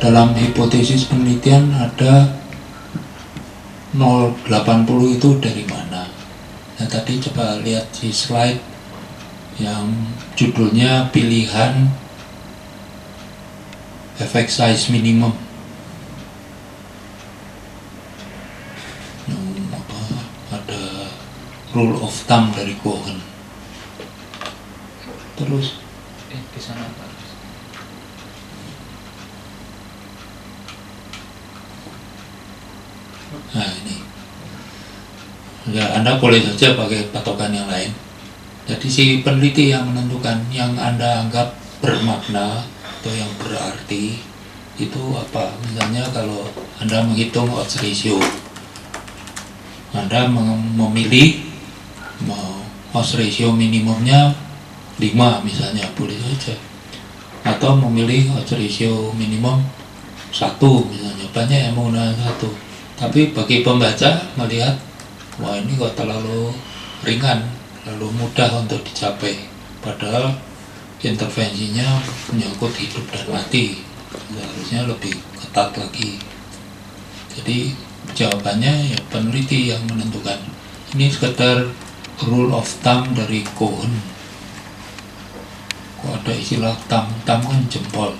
dalam hipotesis penelitian ada 0,80 itu dari mana. Nah tadi coba lihat di slide yang judulnya pilihan effect size minimum. Ada rule of thumb dari Cohen. Terus ke sana Pak. Nah ini ya, Anda boleh saja pakai patokan yang lain. Jadi si peneliti yang menentukan yang Anda anggap bermakna atau yang berarti itu apa. Misalnya kalau Anda menghitung odds ratio, Anda memilih odds ratio minimumnya 5 misalnya, boleh saja. Atau memilih odds ratio minimum 1 misalnya, banyak yang menggunakan 1. Tapi bagi pembaca melihat, wah ini kok terlalu ringan, terlalu mudah untuk dicapai. Padahal intervensinya menyangkut hidup dan mati, harusnya lebih ketat lagi. Jadi jawabannya ya peneliti yang menentukan. Ini sekedar rule of thumb dari Cohen. Kok ada istilah thumb kan jempol.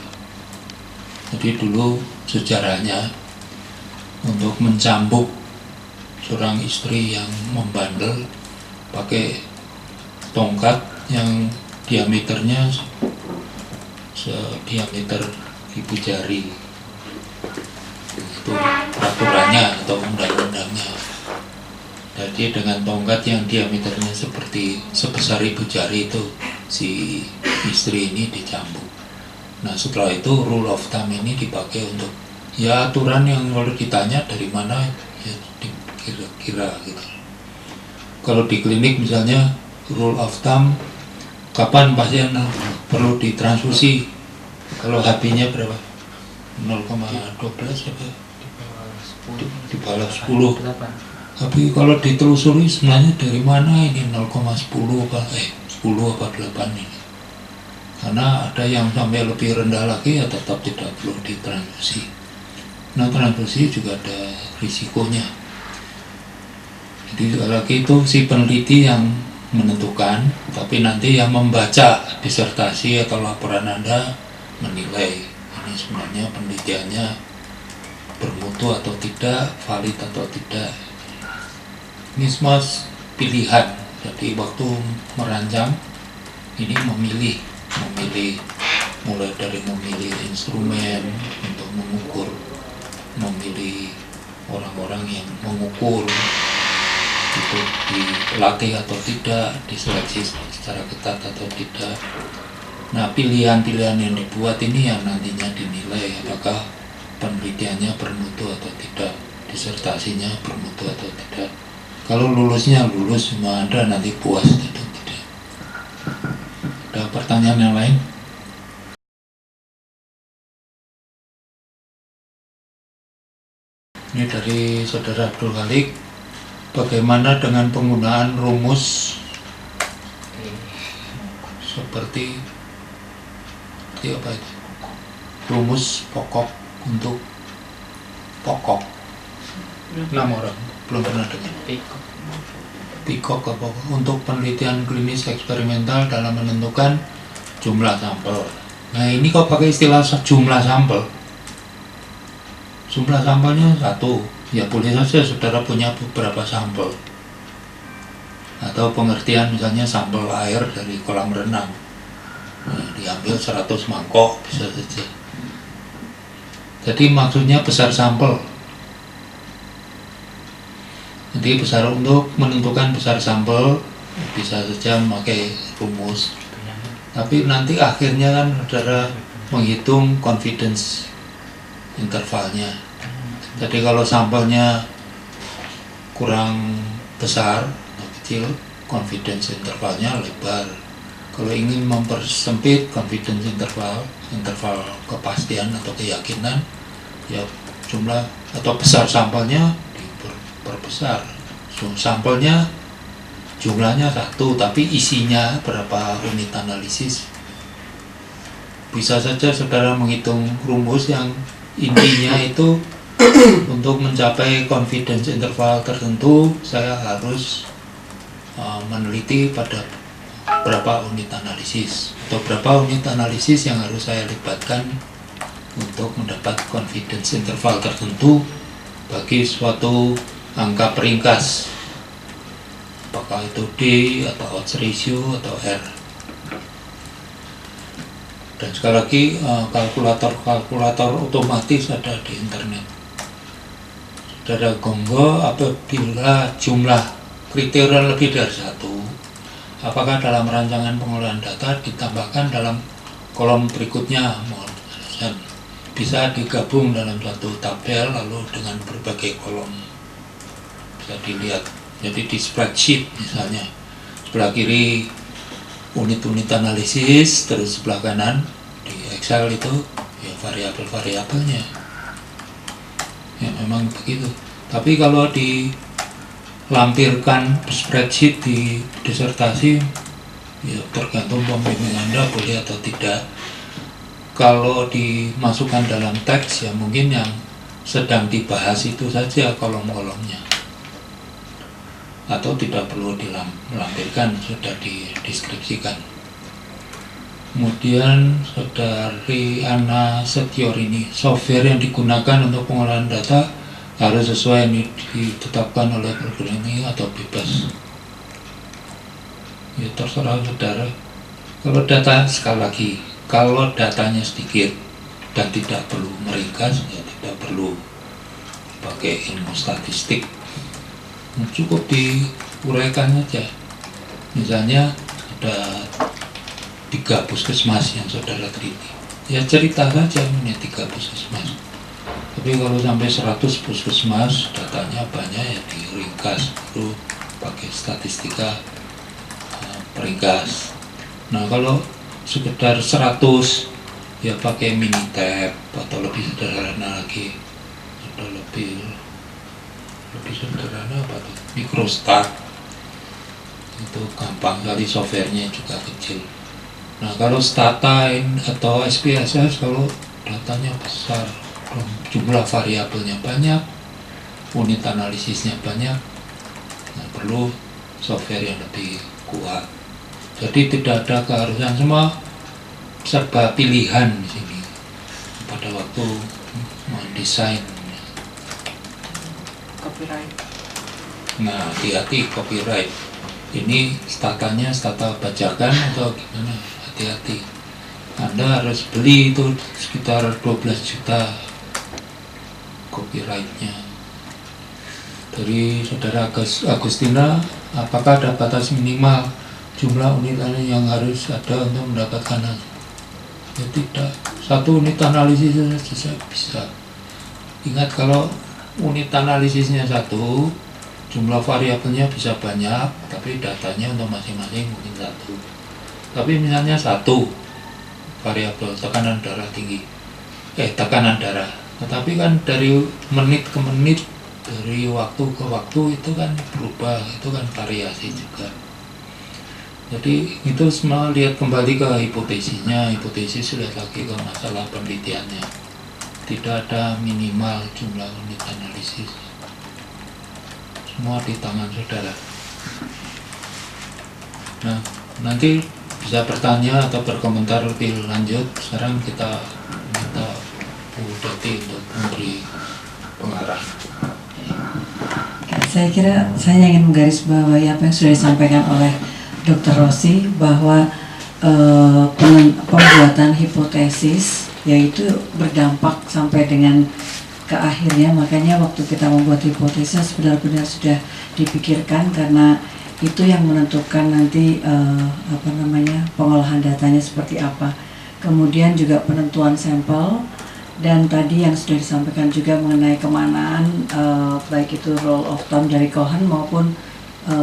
Jadi dulu sejarahnya untuk mencambuk seorang istri yang membandel pakai tongkat yang diameternya sediameter ibu jari. Itu peraturannya atau undang-undangnya. Jadi dengan tongkat yang diameternya seperti sebesar ibu jari itu si istri ini dicambuk. Nah setelah itu rule of thumb ini dipakai untuk ya aturan yang kalau ditanya dari mana ya kira-kira gitu. Kalau di klinik misalnya rule of thumb kapan pasien perlu ditransfusi, kalau HB-nya berapa? 0,12 apa? Di bawah 10. Tapi kalau ditelusuri sebenarnya dari mana ini 0,10 apa 10 apa 8 ini. Karena ada yang sampai lebih rendah lagi ya tetap tidak perlu ditransfusi. Nah transfusi juga ada risikonya. Jadi sekali lagi itu si peneliti yang menentukan, tapi nanti yang membaca disertasi atau laporan Anda menilai ini sebenarnya penelitiannya bermutu atau tidak, valid atau tidak. Ini semua pilihan. Jadi waktu merancang ini memilih mulai dari memilih instrumen untuk mengukur, memilih orang-orang yang mengukur itu dilatih atau tidak, diseleksi secara ketat atau tidak. Nah pilihan-pilihan yang dibuat ini yang nantinya dinilai apakah penelitiannya bermutu atau tidak, disertasinya bermutu atau tidak. Kalau lulusnya lulus, cuma Anda nanti puas atau tidak. Ada pertanyaan yang lain? Ini dari Saudara Abdul Khalik. Bagaimana dengan penggunaan rumus seperti apa itu? Rumus pokok untuk pokok. 6 orang belum pernah dengar. Pikok apa untuk penelitian klinis eksperimental dalam menentukan jumlah sampel. Nah ini kok pakai istilah jumlah sampel? Jumlah sampelnya 1, ya boleh saja saudara punya beberapa sampel. Atau pengertian misalnya sampel air dari kolam renang, nah, diambil 100 mangkok bisa saja. Jadi maksudnya besar sampel. Jadi besar untuk menentukan besar sampel bisa saja memakai rumus. Tapi nanti akhirnya kan saudara menghitung confidence intervalnya. Jadi kalau sampelnya kurang besar atau kecil, confidence intervalnya lebar. Kalau ingin mempersempit confidence interval kepastian atau keyakinan, ya jumlah atau besar sampelnya diperbesar. Sampelnya jumlahnya 1, tapi isinya berapa unit analisis. Bisa saja saudara menghitung rumus yang intinya itu untuk mencapai confidence interval tertentu saya harus meneliti pada berapa unit analisis atau berapa unit analisis yang harus saya libatkan untuk mendapat confidence interval tertentu bagi suatu angka peringkas, apakah itu D atau odds ratio atau R. Dan sekali lagi kalkulator otomatis ada di internet. Saudara Gonggo, apabila jumlah kriteria lebih dari satu, apakah dalam rancangan pengolahan data ditambahkan dalam kolom berikutnya, mohon alasan, bisa digabung dalam satu tabel lalu dengan berbagai kolom, bisa dilihat. Jadi di spreadsheet misalnya sebelah kiri unit-unit analisis, terus sebelah kanan di Excel itu ya variabel-variabelnya ya memang begitu. Tapi kalau dilampirkan spreadsheet di disertasi ya tergantung pembimbing Anda boleh atau tidak. Kalau dimasukkan dalam teks ya mungkin yang sedang dibahas itu saja kolom-kolomnya, atau tidak perlu dilampirkan, sudah dideskripsikan. Kemudian Saudari Ana Setiorini, software yang digunakan untuk pengolahan data harus sesuai yang ditetapkan oleh program ini atau bebas. Ya terserah saudara. Kalau data, sekali lagi, kalau datanya sedikit dan tidak perlu meringkas, ya tidak perlu pakai ilmu statistik, cukup diuraikan saja. Misalnya ada 3 puskesmas yang saudara teliti, ya cerita saja ini 3 puskesmas. Tapi kalau sampai 100 puskesmas datanya banyak ya diringkas, itu pakai statistika peringkas. Nah kalau sekedar 100 ya pakai Minitab atau lebih sederhana lagi, atau lebih sederhana apa tuh, Microstat, itu gampang kali, softwarenya juga kecil. Nah kalau Stata atau SPSS, kalau datanya besar, jumlah variabelnya banyak, unit analisisnya banyak, nah, perlu software yang lebih kuat. Jadi tidak ada keharusan, semua serba pilihan di sini pada waktu mendesain. Copyright. Nah, hati-hati copyright. Ini statanya stata bajakan atau gimana? Hati-hati. Anda harus beli itu sekitar 12 juta copyrightnya. Dari Saudara Agustina, apakah ada batas minimal jumlah unit analisis yang harus ada untuk mendapatkan hasil? Ya tidak, 1 unit analisis saja bisa. Ingat kalau unit analisisnya 1, jumlah variabelnya bisa banyak, tapi datanya untuk masing-masing mungkin 1. Tapi misalnya 1 variabel tekanan darah tinggi, tekanan darah, tetapi kan dari menit ke menit, dari waktu ke waktu itu kan berubah, itu kan variasi juga. Jadi itu semua lihat kembali ke hipotesisnya, hipotesis lihat lagi ke masalah penelitiannya. Tidak ada minimal jumlah unit analisis, semua di tangan saudara. Nah, nanti bisa bertanya atau berkomentar lebih lanjut. Sekarang kita minta Bu Dati untuk memberi pengarah. Saya kira saya ingin menggarisbawahi apa yang sudah disampaikan oleh Dr. Rossi, bahwa pembuatan hipotesis yaitu berdampak sampai dengan ke akhirnya. Makanya waktu kita membuat hipotesis benar-benar sudah dipikirkan, karena itu yang menentukan nanti pengolahan datanya seperti apa. Kemudian juga penentuan sampel, dan tadi yang sudah disampaikan juga mengenai kemanaan, baik itu rule of thumb dari Cohen maupun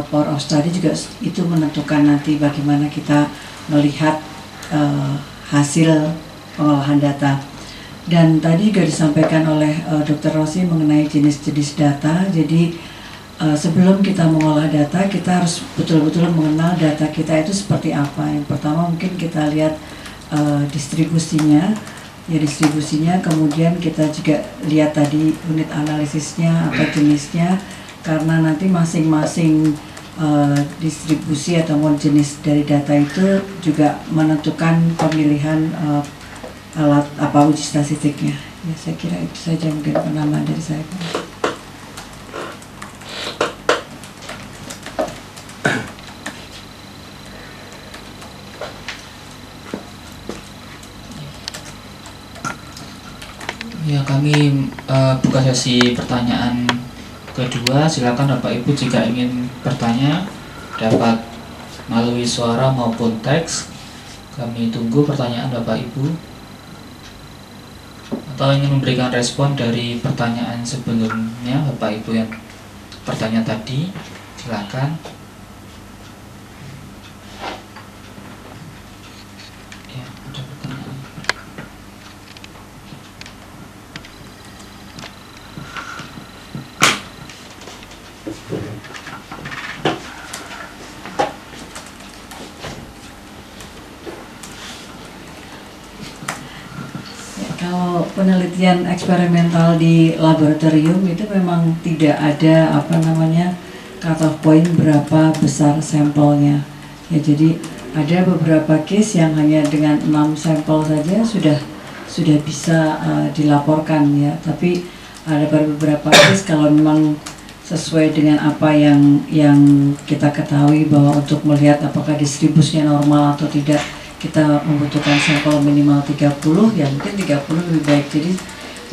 power of study juga itu menentukan nanti bagaimana kita melihat hasil pengolahan data. Dan tadi juga disampaikan oleh Dr. Rossi mengenai jenis-jenis data. Jadi sebelum kita mengolah data, kita harus betul-betul mengenal data kita itu seperti apa. Yang pertama mungkin kita lihat distribusinya, ya distribusinya. Kemudian kita juga lihat tadi unit analisisnya apa jenisnya, karena nanti masing-masing distribusi atau jenis dari data itu juga menentukan pemilihan alat apa uji statistiknya. Ya, saya kira itu saja mungkin penambahan dari saya. Ya, kami buka sesi pertanyaan kedua. Silakan Bapak Ibu jika ingin bertanya dapat melalui suara maupun teks. Kami tunggu pertanyaan Bapak Ibu. Atau ingin memberikan respon dari pertanyaan sebelumnya Bapak Ibu yang bertanya tadi, silakan. Ya, ada pertanyaan. Kalau penelitian eksperimental di laboratorium itu memang tidak ada cut-off point berapa besar sampelnya. Ya, jadi ada beberapa case yang hanya dengan 6 sampel saja sudah bisa dilaporkan ya. Tapi ada beberapa case kalau memang sesuai dengan apa yang kita ketahui bahwa untuk melihat apakah distribusinya normal atau tidak, kita membutuhkan sampel minimal 30, ya mungkin 30 lebih baik. Jadi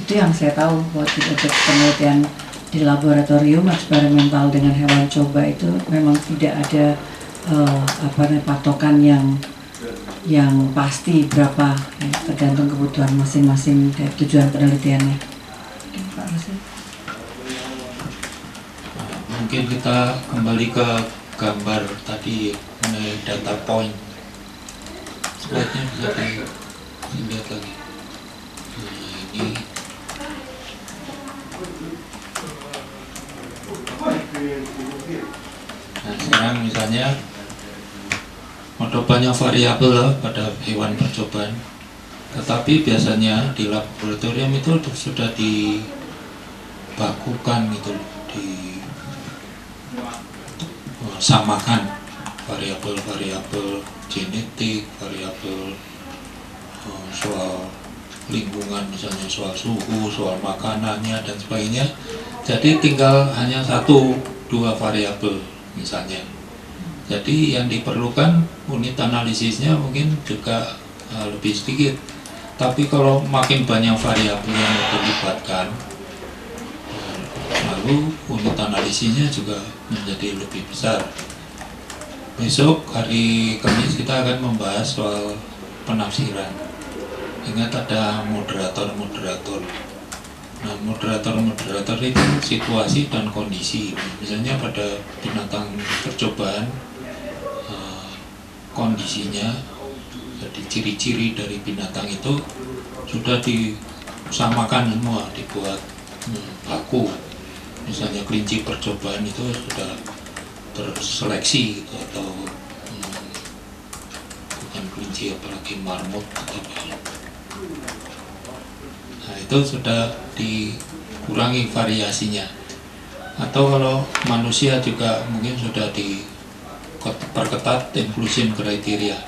itu yang saya tahu buat untuk penelitian di laboratorium eksperimental dengan hewan coba itu memang tidak ada patokan yang pasti berapa ya, tergantung kebutuhan masing-masing dari tujuan penelitiannya. Pak Rasul. Mungkin kita kembali ke gambar tadi mengenai data point. Slide-nya bisa dilihat lagi. Nah, ini nah sekarang misalnya ada banyak variabel pada hewan percobaan, tetapi biasanya di laboratorium itu sudah dibakukan gitu, disamakan variabel-variabel genetik, variabel soal lingkungan, misalnya soal suhu, soal makanannya dan sebagainya. Jadi tinggal hanya 1-2 variabel misalnya. Jadi yang diperlukan unit analisisnya mungkin juga lebih sedikit. Tapi kalau makin banyak variabel yang dilibatkan, lalu unit analisisnya juga menjadi lebih besar. Besok hari Kamis kita akan membahas soal penafsiran. Ingat ada moderator-moderator. Nah, moderator-moderator itu situasi dan kondisi. Misalnya pada binatang percobaan, kondisinya, jadi ciri-ciri dari binatang itu sudah disamakan semua, dibuat baku. Misalnya kelinci percobaan itu sudah terseleksi gitu, atau bukan kelinci apalagi marmut atau apa. Nah, itu sudah dikurangi variasinya. Atau kalau manusia juga mungkin sudah diperketat inclusion kriteria.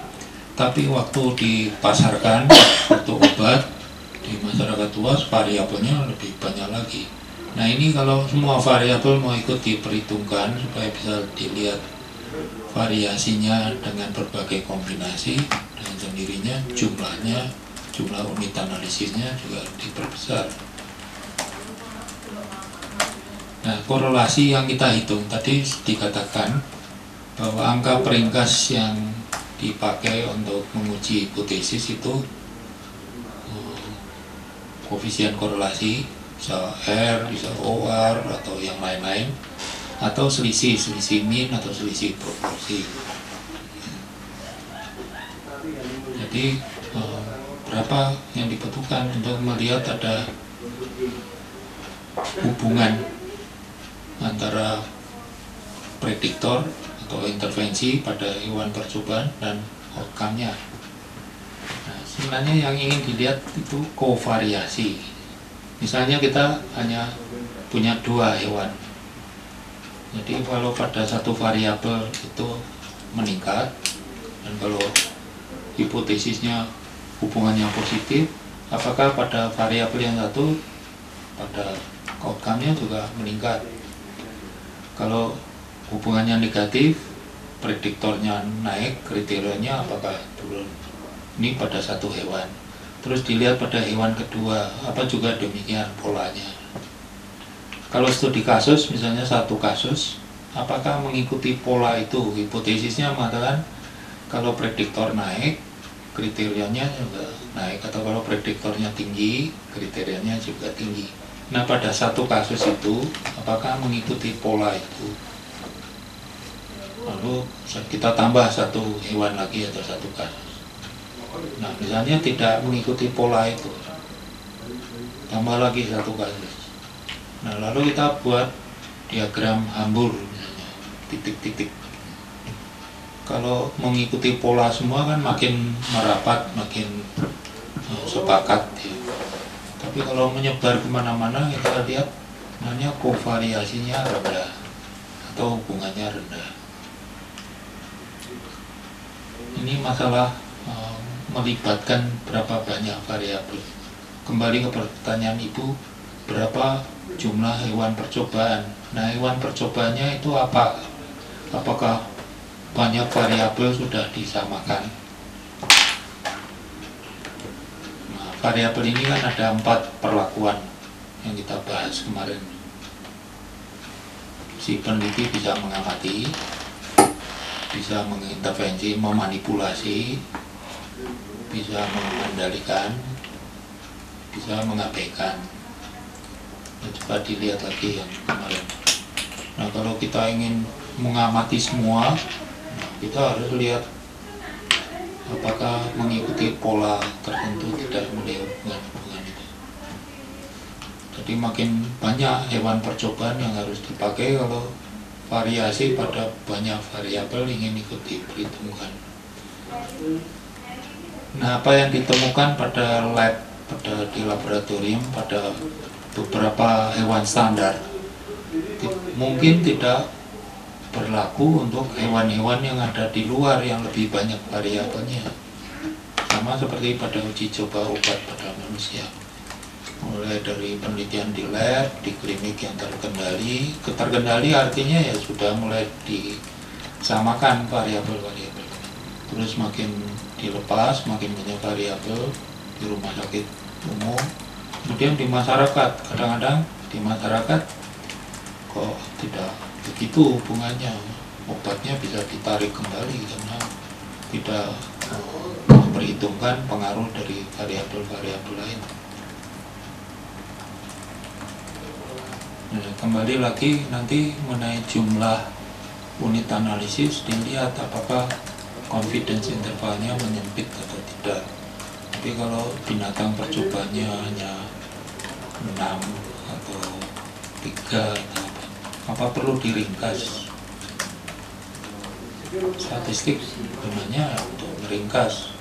Tapi waktu dipasarkan untuk obat di masyarakat luas, variabelnya lebih banyak lagi. Nah, ini kalau semua variabel mau ikut diperhitungkan supaya bisa dilihat variasinya dengan berbagai kombinasi, dengan sendirinya jumlah unit analisisnya juga diperbesar. Nah, korelasi yang kita hitung tadi dikatakan bahwa angka peringkas yang dipakai untuk menguji hipotesis itu koefisien korelasi, bisa R, bisa OR, atau yang lain-lain, atau selisih min atau selisih proporsi. Jadi berapa yang dibutuhkan untuk melihat ada hubungan antara prediktor atau intervensi pada hewan percobaan dan outcome-nya. Nah, sebenarnya yang ingin dilihat itu kovariasi. Misalnya kita hanya punya 2 hewan. Jadi kalau pada satu variabel itu meningkat, dan kalau hipotesisnya hubungannya positif, apakah pada variabel yang satu pada outcome-nya juga meningkat. Kalau hubungannya negatif, prediktornya naik, kriterianya apakah turun. Ini pada satu hewan. Terus dilihat pada hewan kedua, apa juga demikian polanya. Kalau studi kasus, misalnya satu kasus, apakah mengikuti pola itu? Hipotesisnya mengatakan kalau prediktor naik, kriterianya juga naik, atau kalau prediktornya tinggi, kriterianya juga tinggi. Nah, pada satu kasus itu, apakah mengikuti pola itu? Lalu kita tambah satu hewan lagi atau satu kasus. Nah, misalnya tidak mengikuti pola itu, tambah lagi satu kasus. Nah, lalu kita buat diagram Hambur, misalnya titik-titik. Kalau mengikuti pola semua kan makin merapat, makin sepakat ya. Tapi kalau menyebar kemana-mana, kita lihat namanya kovariasinya rendah atau hubungannya rendah. Ini masalah melibatkan berapa banyak variabel. Kembali ke pertanyaan Ibu, berapa jumlah hewan percobaan? Nah, hewan percobaannya itu apa? Apakah banyak variabel sudah disamakan? Nah, variabel ini kan ada 4 perlakuan yang kita bahas kemarin. Si peneliti bisa mengamati, bisa mengintervensi, memanipulasi, bisa mengendalikan, bisa mengabaikan. Nah, coba dilihat lagi yang kemarin. Nah, kalau kita ingin mengamati semua, kita harus lihat apakah mengikuti pola tertentu, tidak melihat hubungan itu. Jadi makin banyak hewan percobaan yang harus dipakai kalau variasi pada banyak variabel ingin ikut diperhitungkan. Nah, apa yang ditemukan pada lab, di laboratorium, pada beberapa hewan standar, mungkin tidak berlaku untuk hewan-hewan yang ada di luar yang lebih banyak variabelnya. Sama seperti pada uji coba obat pada manusia. Mulai dari penelitian di lab, di klinik yang terkendali. Terkendali artinya ya sudah mulai disamakan variabel-variabel. Terus makin dilepas, makin banyak variabel di rumah sakit umum. Kemudian di masyarakat, kadang-kadang di masyarakat kok tidak begitu hubungannya. Obatnya bisa ditarik kembali karena tidak memperhitungkan pengaruh dari variabel-variabel lain. Nah, kembali lagi nanti mengenai jumlah unit analisis, dilihat apakah confidence intervalnya menyempit atau tidak. Tapi kalau binatang percobaannya hanya 6 atau 3 atau apa perlu diringkas. Statistik gunanya untuk meringkas.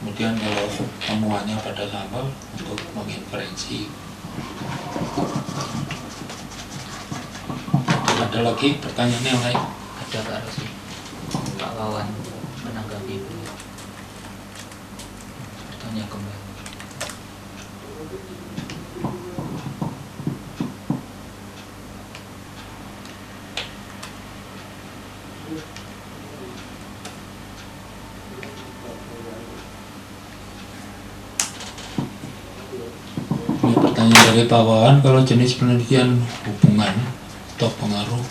Kemudian kalau temuannya pada sampel untuk menginferensi. Ada lagi pertanyaan yang lain? Ada Kak Rosi, Pak Wawan menanggapi itu. Bertanya kembali. Ini pertanyaan dari Pak Wawan, kalau jenis penelitian hubungan atau pengaruh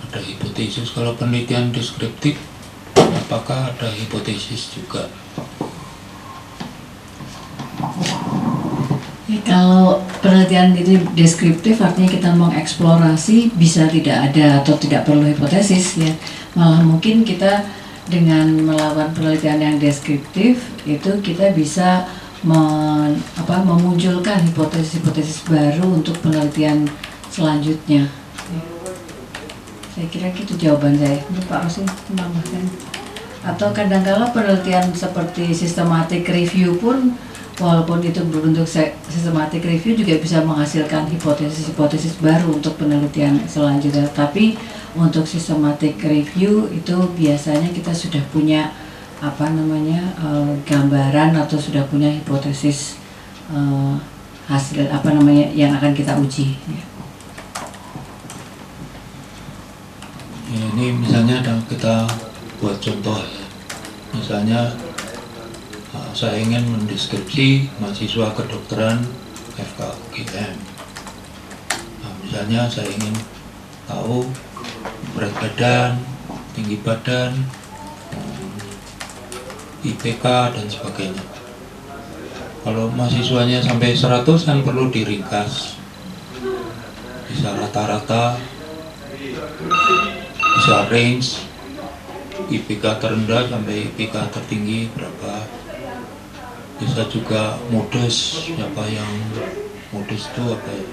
ada hipotesis, kalau penelitian deskriptif apakah ada hipotesis juga? Ya, kalau penelitian itu deskriptif artinya kita mengeksplorasi, bisa tidak ada atau tidak perlu hipotesis ya. Malah mungkin kita dengan melakukan penelitian yang deskriptif itu kita bisa memunculkan hipotesis-hipotesis baru untuk penelitian selanjutnya. Saya kira gitu jawaban saya. Pak Rosi menambahkan. Atau kadang-kala penelitian seperti systematic review pun, walaupun itu berbentuk systematic review, juga bisa menghasilkan hipotesis-hipotesis baru untuk penelitian selanjutnya. Tapi untuk systematic review itu biasanya kita sudah punya gambaran atau sudah punya hipotesis hasil yang akan kita uji. Ya. Ya, ini misalnya kita buat contoh ya. Misalnya saya ingin mendeskripsi mahasiswa kedokteran FKUGM. Nah, misalnya saya ingin tahu berat badan, tinggi badan, IPK dan sebagainya. Kalau mahasiswanya sampai 100 kan perlu diringkas, bisa rata-rata, bisa range IPK terendah sampai IPK tertinggi berapa, bisa juga modus, yang modus itu apa ya?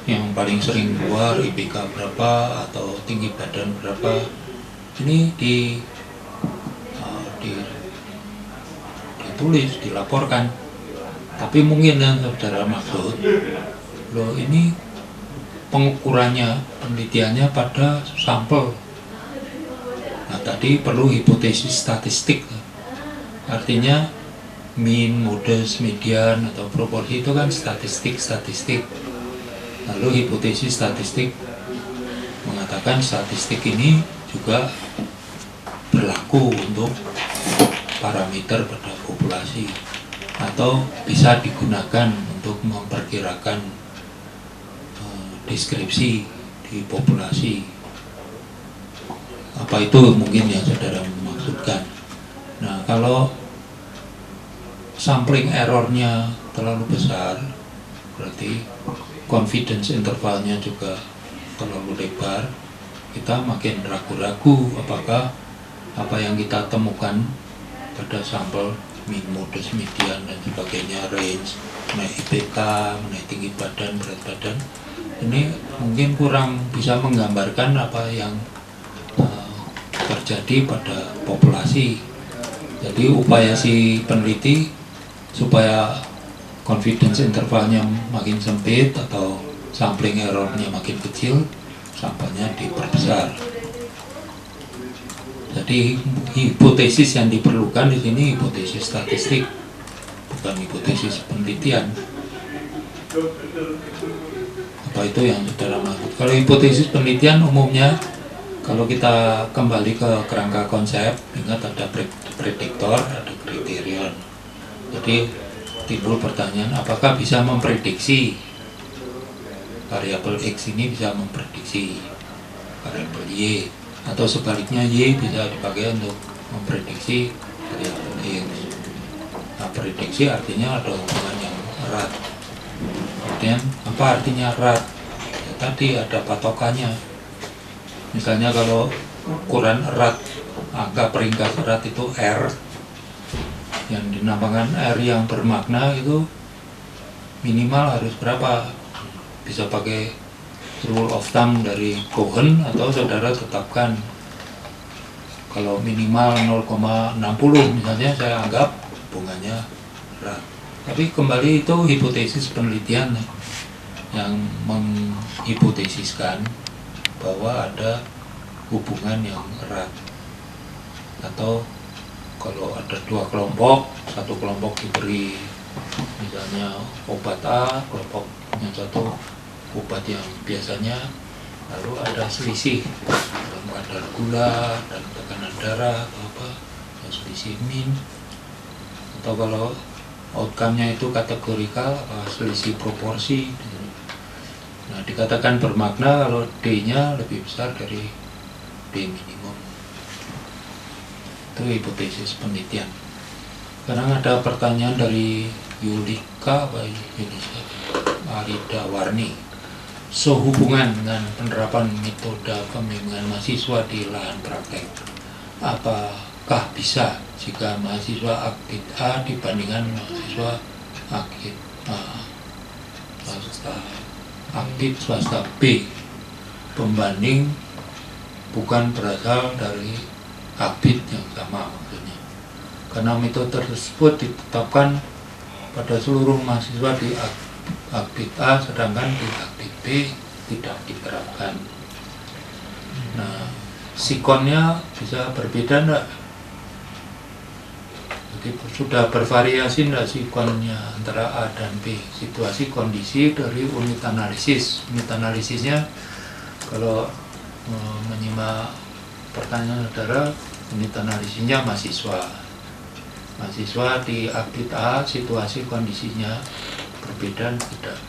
Yang paling sering keluar IPK berapa atau tinggi badan berapa, ini ditulis, dilaporkan. Tapi mungkin yang saudara maksud, ini pengukurannya, penelitiannya pada sampel. Nah, tadi perlu hipotesis statistik. Artinya mean, modus, median atau proporsi itu kan statistik. Lalu hipotesis statistik mengatakan statistik ini juga berlaku untuk parameter pada populasi atau bisa digunakan untuk memperkirakan deskripsi di populasi. Apa itu mungkin yang saudara maksudkan. Nah, kalau sampling errornya terlalu besar, berarti confidence intervalnya juga terlalu lebar, kita makin ragu-ragu apakah apa yang kita temukan pada sampel mean, modus, median dan sebagainya, range, mengenai IPK, mengenai tinggi badan, berat badan, ini mungkin kurang bisa menggambarkan apa yang terjadi pada populasi. Jadi upaya si peneliti supaya confidence intervalnya makin sempit atau sampling errornya makin kecil, sampelnya diperbesar. Jadi hipotesis yang diperlukan di sini hipotesis statistik, bukan hipotesis penelitian. Apa itu yang saudara maksud? Kalau hipotesis penelitian umumnya, kalau kita kembali ke kerangka konsep, ingat ada prediktor, ada kriterion. Jadi timbul pertanyaan, apakah bisa memprediksi variabel X ini bisa memprediksi variabel Y, atau sebaliknya Y bisa dipakai untuk memprediksi variabel X. Nah, prediksi artinya ada hubungan yang erat. Kemudian apa artinya erat? Ya, tadi ada patokannya. Misalnya kalau ukuran erat, angka peringkat erat itu R, yang dinamakan R yang bermakna itu minimal harus berapa? Bisa pakai rule of thumb dari Cohen atau saudara tetapkan kalau minimal 0,60 misalnya, saya anggap hubungannya erat. Tapi kembali itu hipotesis penelitian yang menghipotesiskan bahwa ada hubungan yang erat. Atau kalau ada dua kelompok, satu kelompok diberi misalnya obat A, kelompok yang satu obat yang biasanya, lalu ada selisih dalam kadar gula dan tekanan darah atau apa, ada selisih min. Atau kalau outcome-nya itu kategorikal, selisih proporsi. Nah, dikatakan bermakna kalau D-nya lebih besar dari D minimum. Itu hipotesis penelitian. Sekarang ada pertanyaan dari Yulika Arida Warni. Sehubungan dengan penerapan metode pembimbingan mahasiswa di lahan praktek, apakah bisa jika mahasiswa aktif A dibandingkan mahasiswa aktif swasta B, pembanding bukan berasal dari Akbit yang sama maksudnya. Karena metode tersebut ditetapkan pada seluruh mahasiswa di Akbit A, sedangkan di Akbit B tidak diterapkan. Nah, sikonnya bisa berbeda enggak? Jadi sudah bervariasi enggak sikonnya antara A dan B? Situasi kondisi dari unit analisis. Unit analisisnya kalau menyimak pertanyaan saudara, unit analisisnya mahasiswa. Mahasiswa di Akbit A situasi kondisinya berbeda tidak?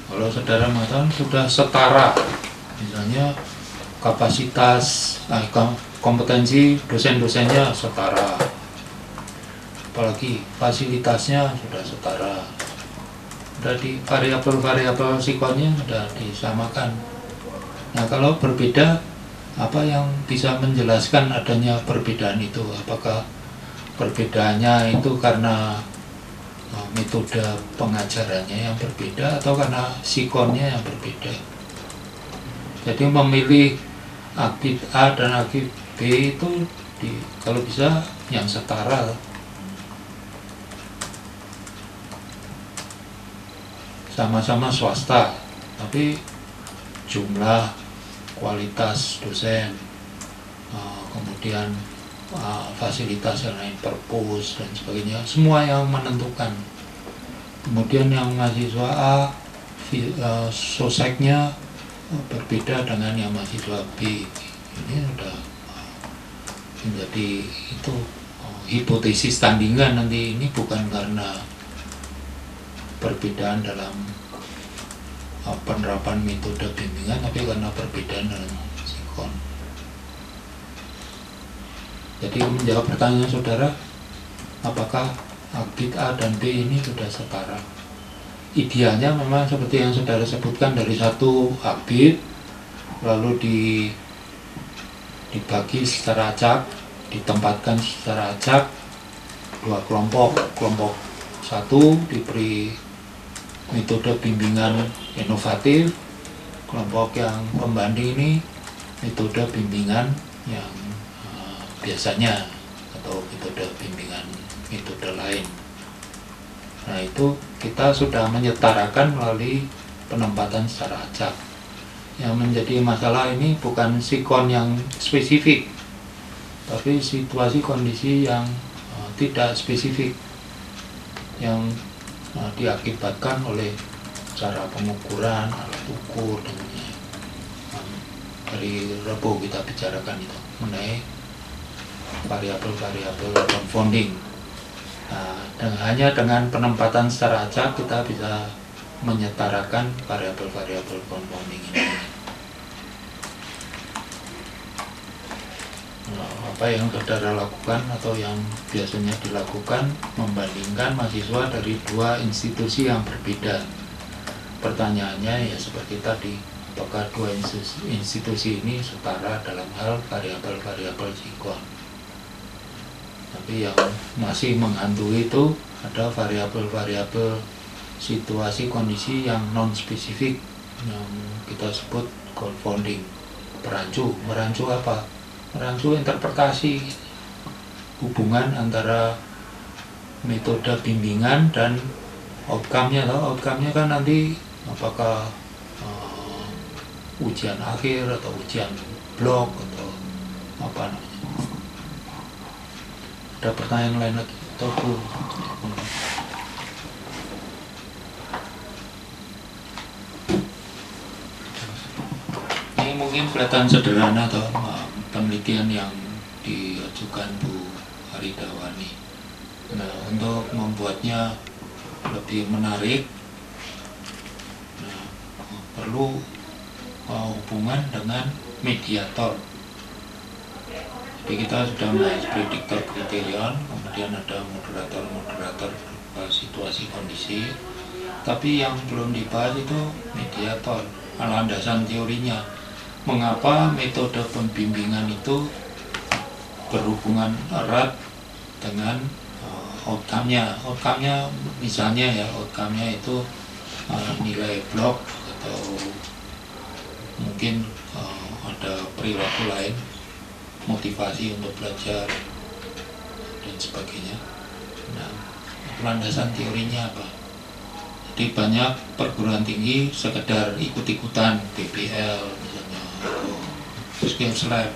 Kalau saudara mengatakan sudah setara, misalnya kapasitas, kompetensi dosen-dosennya setara, apalagi fasilitasnya sudah setara, sudah di variabel-variabel sikonnya sudah disamakan. Nah, kalau berbeda, apa yang bisa menjelaskan adanya perbedaan itu? Apakah perbedaannya itu karena metode pengajarannya yang berbeda atau karena sikonnya yang berbeda? Jadi memilih Akbit A dan Akbit B itu kalau bisa yang setara. Sama-sama swasta, tapi jumlah, kualitas dosen, kemudian fasilitas yang lain, perpus dan sebagainya, semua yang menentukan. Kemudian yang mahasiswa A, soseknya berbeda dengan yang mahasiswa B. Ini sudah menjadi itu hipotesis tandingan nanti. Ini bukan karena perbedaan dalam penerapan metode bimbingan, tapi karena perbedaan dalam sikon. Jadi menjawab pertanyaan saudara, apakah Akbit A dan B ini sudah setara? Idealnya memang seperti yang saudara sebutkan, dari satu Akbit lalu dibagi secara acak, ditempatkan secara acak dua kelompok. Kelompok satu diberi metode bimbingan inovatif, kelompok yang pembanding ini metode bimbingan yang biasanya atau metode bimbingan metode lain. Nah, itu kita sudah menyetarakan melalui penempatan secara acak. Yang menjadi masalah ini bukan sikon yang spesifik, tapi situasi kondisi yang tidak spesifik, yang diakibatkan oleh cara pengukuran, alat ukur, dan dari Rabu kita bicarakan itu mengenai variabel-variabel confounding. Nah, hanya dengan penempatan secara acak kita bisa menyetarakan variabel-variabel confounding ini. Nah, apa yang saudara lakukan atau yang biasanya dilakukan, membandingkan mahasiswa dari dua institusi yang berbeda. Pertanyaannya ya seperti tadi, apakah dua institusi ini setara dalam hal variabel-variabel sikon? Tapi yang masih menghantui itu ada variabel-variabel situasi kondisi yang non spesifik, yang kita sebut confounding, merancu apa? Merancu interpretasi hubungan antara metode bimbingan dan outcome-nya. Outcome-nya kan nanti apakah ujian akhir atau ujian blok atau apa namanya. Ada pertanyaan lain lagi atau belum? Ini mungkin kelihatan sederhana atau penelitian yang diajukan Bu Haridawani. Nah, untuk membuatnya lebih menarik, perlu hubungan dengan mediator. Jadi kita sudah membahas prediktor kriterion, kemudian ada moderator situasi kondisi, tapi yang belum dibahas itu mediator, landasan teorinya. Mengapa metode pembimbingan itu berhubungan erat dengan outcome-nya? Outcome-nya misalnya ya, outcome-nya itu nilai blok atau mungkin ada perilaku lain. motivasi untuk belajar dan sebagainya. Nah, landasan teorinya apa? Jadi banyak perguruan tinggi sekedar ikut-ikutan PBL misalnya atau Skills Lab.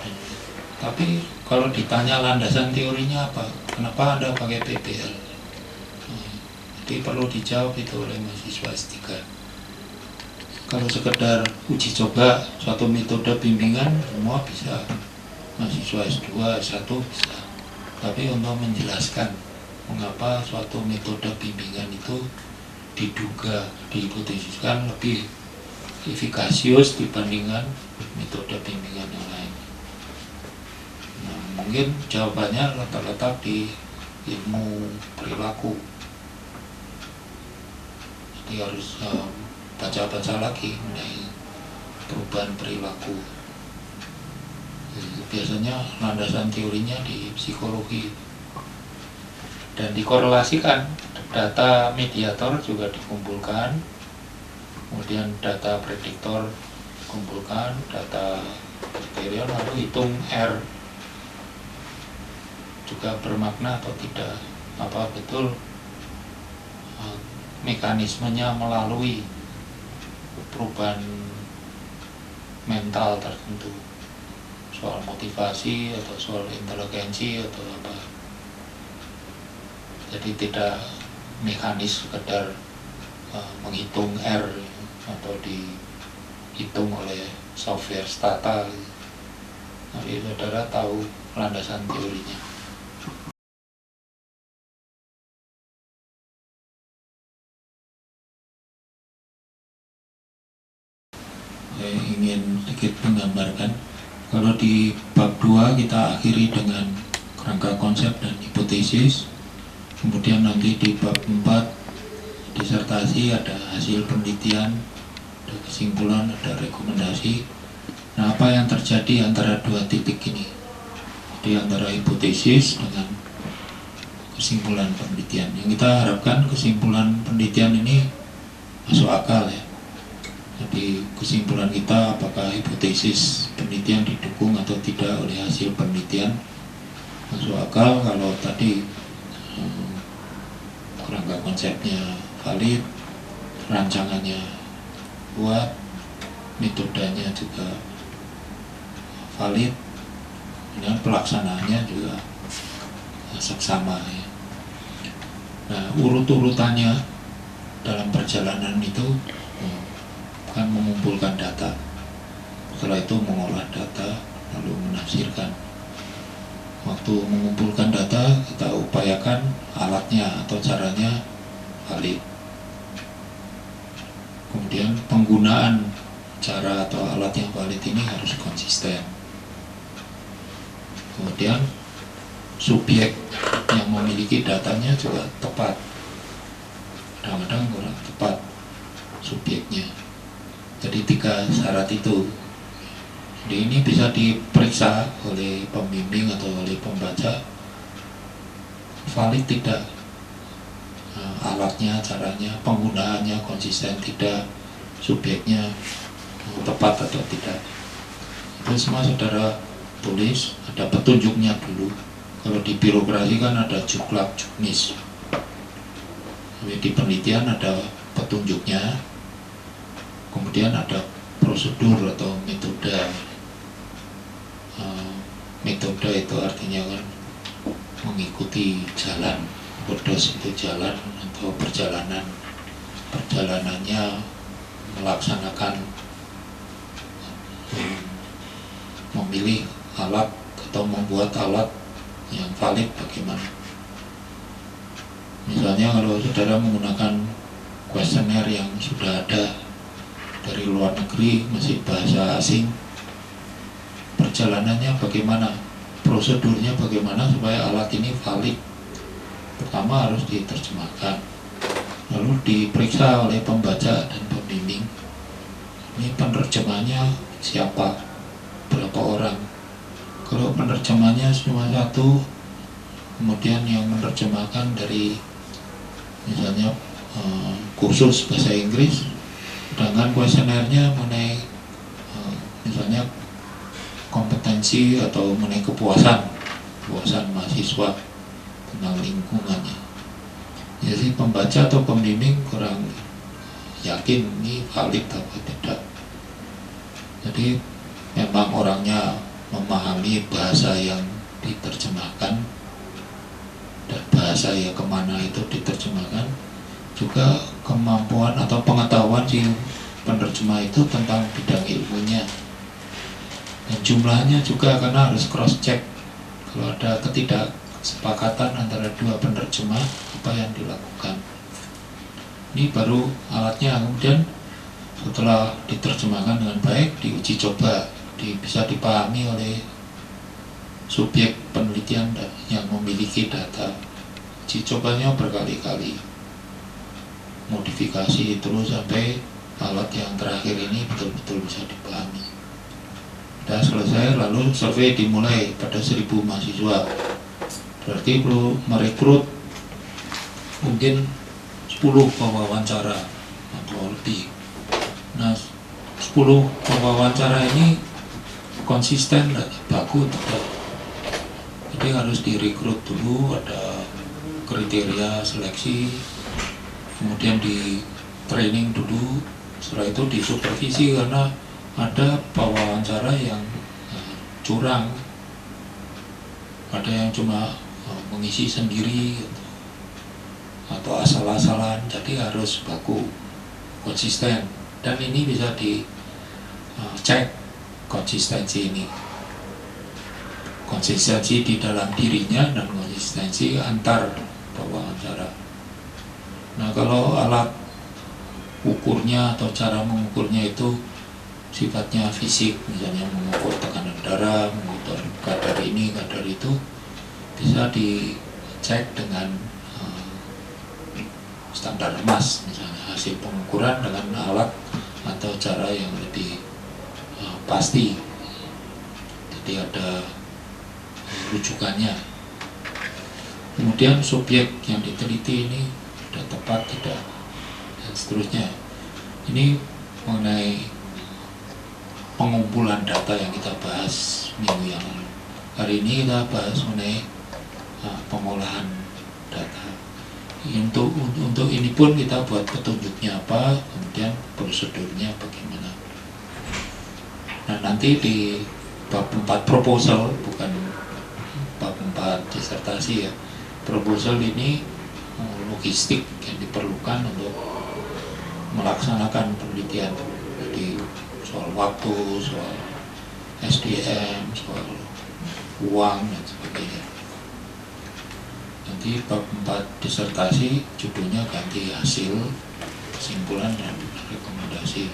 Tapi kalau ditanya landasan teorinya apa? Kenapa Anda pakai PBL? Jadi perlu dijawab itu oleh mahasiswa S3. Kalau sekedar uji coba suatu metode bimbingan semua bisa, mahasiswa S2, S1 bisa. Tapi untuk menjelaskan mengapa suatu metode bimbingan itu diduga, dihipotesiskan lebih efikasius dibandingkan metode bimbingan yang lain. Nah, mungkin jawabannya letak di ilmu perilaku. Jadi harus baca-baca lagi mengenai perubahan perilaku. Biasanya landasan teorinya di psikologi dan dikorelasikan. Data mediator juga dikumpulkan, kemudian data prediktor dikumpulkan, data kriterion, lalu hitung R juga bermakna atau tidak, apa betul mekanismenya melalui perubahan mental tertentu, soal motivasi atau soal inteligensi atau apa. Jadi tidak mekanis sekedar menghitung R atau dihitung oleh software Stata. Nanti saudara tahu landasan teorinya. Saya ingin sedikit menggambarkan, kalau di bab 2 kita akhiri dengan kerangka konsep dan hipotesis. Kemudian nanti di bab 4 disertasi ada hasil penelitian, ada kesimpulan, ada rekomendasi. Nah, apa yang terjadi antara dua titik ini? Jadi antara hipotesis dengan kesimpulan penelitian. Yang kita harapkan kesimpulan penelitian ini masuk akal ya. Jadi kesimpulan kita apakah hipotesis penelitian didukung atau tidak oleh hasil penelitian masuk akal. Kalau tadi kerangka konsepnya valid, rancangannya kuat, metodenya juga valid, dan pelaksanaannya juga seksama ya. Nah, urut-urutannya dalam perjalanan itu kan mengumpulkan data, setelah itu mengolah data, lalu menafsirkan. Waktu mengumpulkan data, kita upayakan alatnya atau caranya valid. Kemudian penggunaan cara atau alat yang valid ini harus konsisten. Kemudian subjek yang memiliki datanya juga tepat. Kadang-kadang kurang tepat subjeknya. Jadi 3 syarat itu. Jadi ini bisa diperiksa oleh pembimbing atau oleh pembaca, valid tidak alatnya, caranya, penggunaannya konsisten tidak, subjeknya tepat atau tidak. Itu semua saudara tulis, ada petunjuknya dulu. Kalau di birokrasi kan ada juklak, juknis. Tapi di penelitian ada petunjuknya, kemudian ada prosedur atau metode. Metode itu artinya kan mengikuti jalan, bodos itu jalan atau perjalanan, perjalanannya melaksanakan memilih alat atau membuat alat yang valid bagaimana. Misalnya kalau saudara menggunakan kuesioner yang sudah ada dari luar negeri, masih bahasa asing, perjalanannya bagaimana, prosedurnya bagaimana supaya alat ini valid. Pertama harus diterjemahkan, lalu diperiksa oleh pembaca dan pembimbing. Ini penerjemahnya siapa, berapa orang. Kalau penerjemahnya cuma 1, kemudian yang menerjemahkan dari misalnya kursus bahasa Inggris, sedangkan kuesionernya mengenai misalnya kompetensi kompetensi atau mengenai kepuasan mahasiswa tentang lingkungannya. Jadi pembaca atau pembimbing kurang yakin ini valid atau tidak. Jadi memang orangnya memahami bahasa yang diterjemahkan dan bahasa yang kemana itu diterjemahkan, juga kemampuan atau pengetahuan si penerjemah itu tentang bidang ilmunya, dan jumlahnya juga karena harus cross check. Kalau ada ketidaksepakatan antara dua penerjemah, apa yang dilakukan? Ini baru alatnya, kemudian setelah diterjemahkan dengan baik, diuji coba, bisa dipahami oleh subjek penelitian yang memiliki data. Uji cobanya berkali-kali, modifikasi terus sampai alat yang terakhir ini betul-betul bisa dipahami. Sudah selesai, lalu survei dimulai pada 1000 mahasiswa. Berarti perlu merekrut mungkin 10 pewawancara atau lebih. Nah, 10 pewawancara ini konsisten dan baku tidak. Jadi harus direkrut dulu, ada kriteria seleksi, kemudian di training dulu, setelah itu disupervisi karena ada pewawancara yang curang, ada yang cuma mengisi sendiri atau asal-asalan. Jadi harus baku, konsisten, dan ini bisa dicek konsistensi ini, konsistensi di dalam dirinya dan konsistensi antar pewawancara. Nah, kalau alat ukurnya atau cara mengukurnya itu sifatnya fisik, misalnya mengukur tekanan darah, mengukur kadar ini, kadar itu, bisa dicek dengan standar emas, misalnya hasil pengukuran dengan alat atau cara yang lebih pasti. Jadi ada rujukannya. Kemudian subjek yang diteliti ini sudah tepat tidak, dan seterusnya. Ini mengenai pengumpulan data yang kita bahas minggu yang lalu. Hari ini kita bahas mengenai pengolahan data. Untuk ini pun kita buat petunjuknya apa, kemudian prosedurnya bagaimana. Nah, nanti di bab 4 proposal, bukan bab 4 disertasi ya, proposal ini logistik yang diperlukan untuk melaksanakan penelitian. Jadi soal waktu, soal SDM, soal uang dan sebagainya. Nanti bab 4 disertasi judulnya ganti hasil, kesimpulan dan rekomendasi.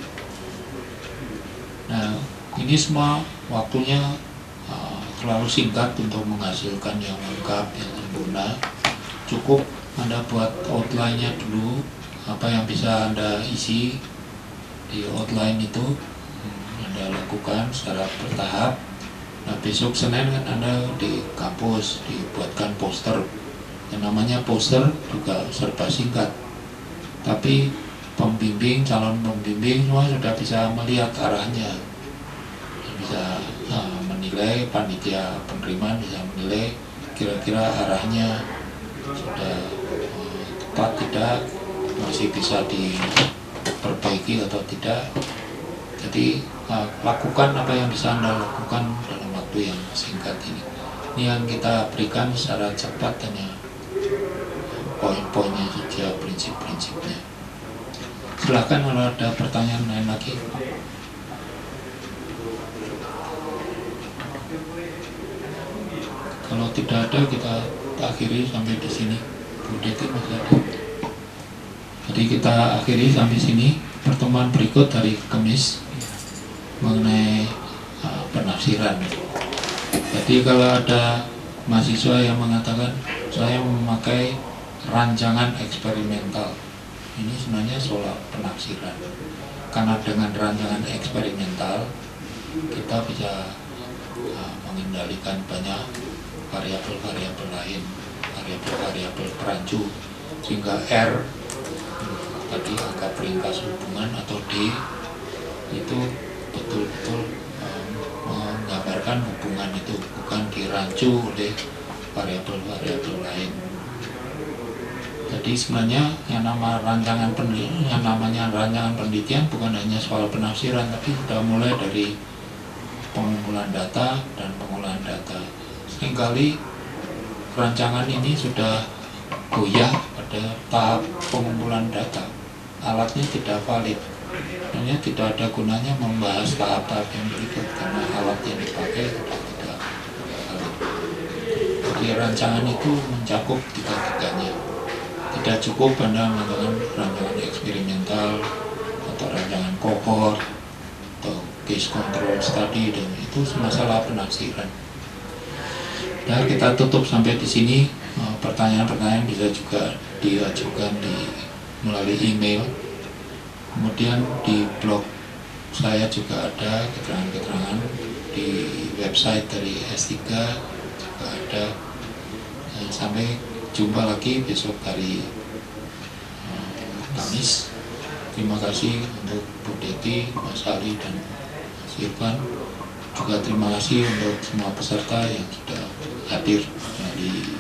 Nah, ini semua waktunya terlalu singkat untuk menghasilkan yang lengkap, yang sempurna. Cukup Anda buat outline-nya dulu, apa yang bisa Anda isi di outline itu Anda lakukan secara bertahap. Nah, besok Senin kan Anda di kampus dibuatkan poster. Yang namanya poster juga serba singkat, tapi pembimbing, calon pembimbing semua sudah bisa melihat arahnya, bisa menilai, panitia penerimaan bisa menilai kira-kira arahnya sudah tepat tidak, masih bisa diperbaiki atau tidak. Jadi lakukan apa yang bisa Anda lakukan dalam waktu yang singkat ini. Ini yang kita berikan secara cepat, hanya poin-poinnya saja, prinsip-prinsipnya. Silahkan kalau ada pertanyaan lain lagi. Kalau tidak ada, kita akhiri sampai di sini. Bu Deti masih ada. Jadi kita akhiri sampai sini. Pertemuan berikut hari Kamis mengenai penafsiran. Jadi kalau ada mahasiswa yang mengatakan saya memakai rancangan eksperimental, ini sebenarnya soal penafsiran. Karena dengan rancangan eksperimental kita bisa mengendalikan banyak variabel-variabel lain, variabel-variabel perancu, sehingga R tadi angka peringkas hubungan atau D itu betul-betul menggambarkan menciptakan hubungan itu, bukan dirancu oleh variabel-variabel lain. Jadi sebenarnya yang namanya rancangan penelitian bukan hanya soal penafsiran, tapi sudah mulai dari pengumpulan data dan pengolahan data. Seringkali rancangan ini sudah goyah pada tahap pengumpulan data, alatnya tidak valid. Sebenarnya tidak ada gunanya membahas tahap-tahap yang berikut karena alat yang dipakai tidak valid. Jadi rancangan itu mencakup tiga-tiganya. Tidak cukup Anda menggunakan rancangan eksperimental atau rancangan cohort atau case control study, dan itu masalah penafsiran. Dan kita tutup sampai di sini. Pertanyaan-pertanyaan bisa juga diajukan melalui email. Kemudian di blog saya juga ada keterangan-keterangan, di website dari S3 juga ada. Sampai jumpa lagi besok hari Kamis. Terima kasih untuk Bu Deti, Mas Ali, dan Mas Irfan. Juga terima kasih untuk semua peserta yang sudah hadir di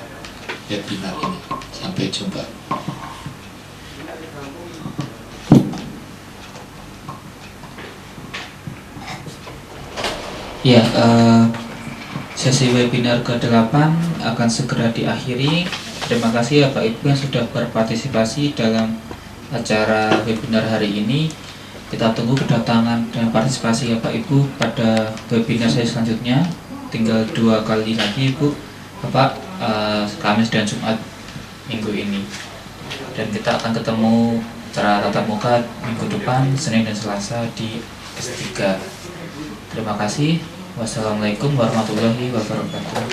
webinar ini. Sampai jumpa. Ya, sesi webinar ke-8 akan segera diakhiri. Terima kasih Bapak Ibu yang sudah berpartisipasi dalam acara webinar hari ini. Kita tunggu kedatangan dan partisipasi Bapak Ibu pada webinar saya selanjutnya. Tinggal 2 kali lagi Ibu, Bapak, Kamis dan Jumat minggu ini. Dan kita akan ketemu secara tatap muka minggu depan, Senin dan Selasa di S3. Terima kasih. Wassalamualaikum warahmatullahi wabarakatuh.